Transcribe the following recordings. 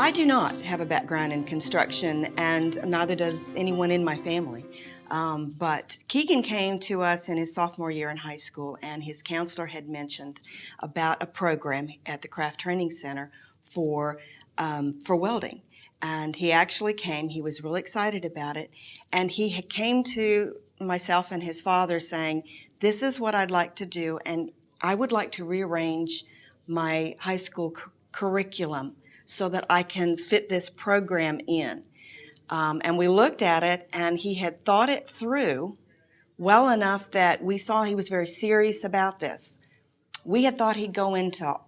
I do not have a background in construction, and neither does anyone in my family. But Keegan came to us in his sophomore year in high school, and his counselor had mentioned about a program at the Craft Training Center for welding. And he actually came. He was really excited about it. And he came to myself and his father saying, "This is what I'd like to do, and I would like to rearrange my high school curriculum so that I can fit this program in." And we looked at it, and he had thought it through well enough that we saw he was very serious about this. We had thought he'd go into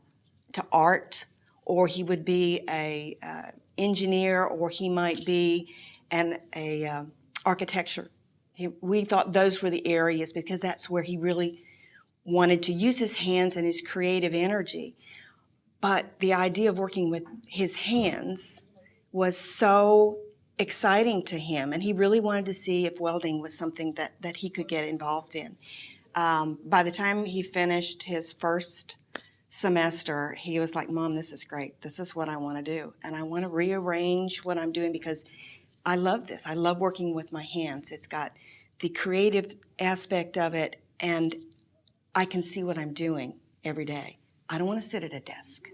art, or he would be a engineer, or he might be architecture. We thought those were the areas because that's where he really wanted to use his hands and his creative energy. But the idea of working with his hands was so exciting to him, and he really wanted to see if welding was something that he could get involved in. By the time he finished his first semester, he was like, "Mom, this is great. This is what I want to do, and I want to rearrange what I'm doing because I love this. I love working with my hands. It's got the creative aspect of it, and I can see what I'm doing every day. I don't want to sit at a desk.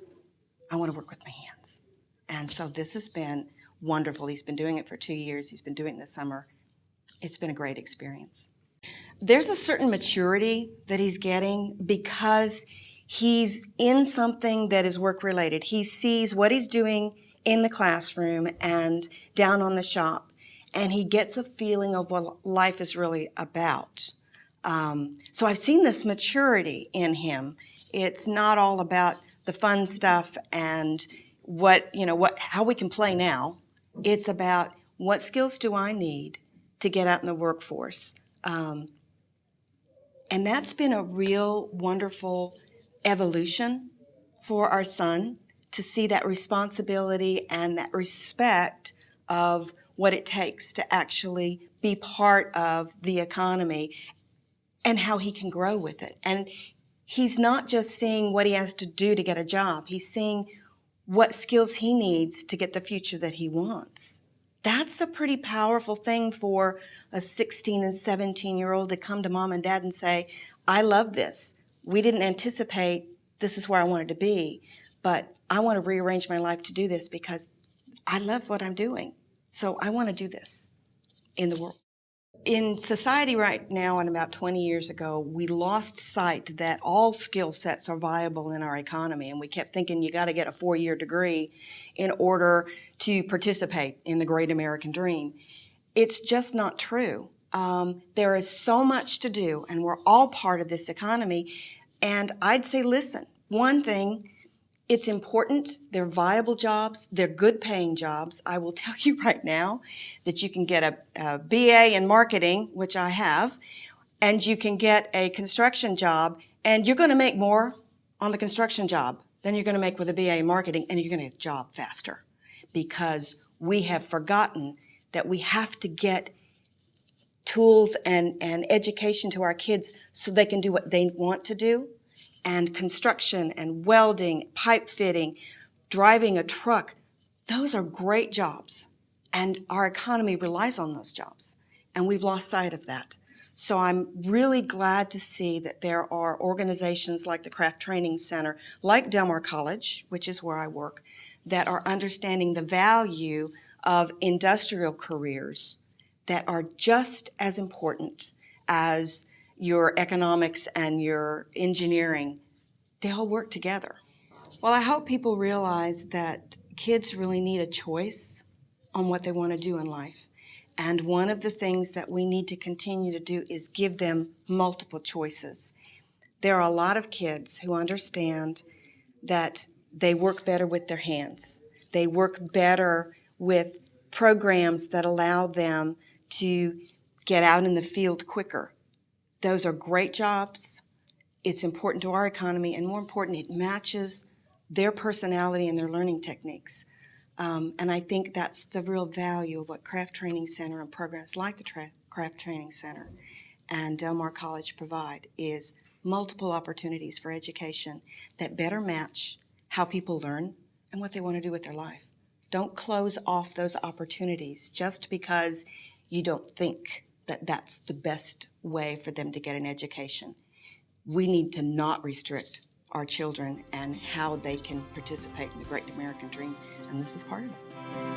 I want to work with my hands." And so this has been wonderful. He's been doing it for 2 years. He's been doing it this summer. It's been a great experience. There's a certain maturity that he's getting because he's in something that is work-related. He sees what he's doing in the classroom and down on the shop, and he gets a feeling of what life is really about. So I've seen this maturity in him. It's not all about the fun stuff and how we can play now. It's about what skills do I need to get out in the workforce. And that's been a real wonderful evolution for our son, to see that responsibility and that respect of what it takes to actually be part of the economy and how he can grow with it. And he's not just seeing what he has to do to get a job. He's seeing what skills he needs to get the future that he wants. That's a pretty powerful thing for a 16 and 17-year-old to come to mom and dad and say, "I love this. We didn't anticipate this is where I wanted to be, but I want to rearrange my life to do this because I love what I'm doing. So I want to do this in the world." In society right now, and about 20 years ago, we lost sight that all skill sets are viable in our economy, and we kept thinking you got to get a 4-year degree in order to participate in the great American dream. It's just not true. There is so much to do, and we're all part of this economy. And I'd say, listen, one thing, it's important. They're viable jobs. They're good-paying jobs. I will tell you right now that you can get a BA in marketing, which I have, and you can get a construction job, and you're going to make more on the construction job than you're going to make with a BA in marketing, and you're going to get a job faster because we have forgotten that we have to get tools and education to our kids so they can do what they want to do. And construction and welding, pipe fitting, driving a truck, those are great jobs. And our economy relies on those jobs. And we've lost sight of that. So I'm really glad to see that there are organizations like the Craft Training Center, like Del Mar College, which is where I work, that are understanding the value of industrial careers that are just as important as your economics and your engineering. They all work together. Well, I hope people realize that kids really need a choice on what they want to do in life. And one of the things that we need to continue to do is give them multiple choices. There are a lot of kids who understand that they work better with their hands. They work better with programs that allow them to get out in the field quicker. Those are great jobs. It's important to our economy, and more important, it matches their personality and their learning techniques. And I think that's the real value of what Craft Training Center and programs like the Craft Training Center and Del Mar College provide, is multiple opportunities for education that better match how people learn and what they want to do with their life. Don't close off those opportunities just because you don't think that that's the best way for them to get an education. We need to not restrict our children and how they can participate in the great American dream, and this is part of it.